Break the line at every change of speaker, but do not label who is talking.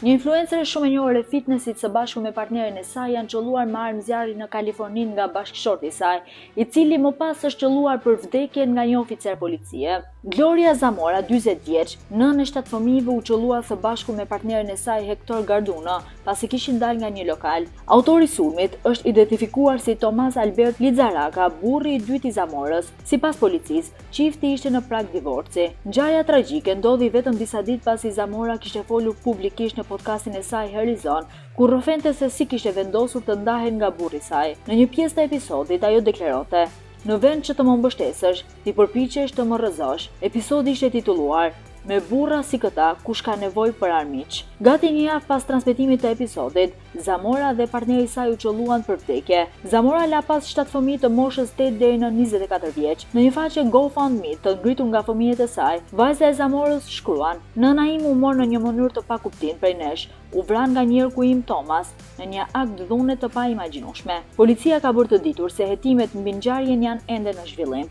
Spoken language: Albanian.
Një influencer shumë e njohur e fitnessit së bashku me partnerin e saj janë qelluar me armë zjarri në Kaliforni nga bashkëshorti i saj, i cili më pas është qelluar për vdekjen nga një oficer policie. Gloria Zamora, 40 vjeç, nënë e 7 fëmijëve, u qellua së bashku me partnerin e saj Hector Garduno, pasi kishin dalë nga një lokal. Autori i sulmit është identifikuar si Tomas Albert Lizaraka, burri i dytë i Zamorës. Sipas policisë, çifti ishte në prag divorci. Ngjarja tragjike ndodhi vetëm disa ditë pasi Zamora kishte folur publikisht në podcastin e saj Horizon, ku rrëfente se si kishte vendosur të ndahen nga burri i saj. Në një pjesë të episodit ajo deklaronte: "Në vend që të më mbështesësh, ti përpiqesh të më rrëzosh." Episodi ishte titulluar "Me burra si këta, kush ka nevojë për armiq." Gati një javë pas transmetimit të episodit, Zamora dhe partneri i saj u qelluan për vdekje. Zamora la pas 7 fëmijë të moshës 8 deri në 24 vjeç. Në një faqe GoFundMe të ngritur nga fëmijët e saj, vajza e Zamorës shkruan: "Nëna im u mor në një mënyrë të pakuptim prej nesh. U vran nga njërku im Thomas në një akt dhune të paimagjinueshme." Policia ka bërë të ditur se hetimet mbi ngjarjen janë ende në zhvillim.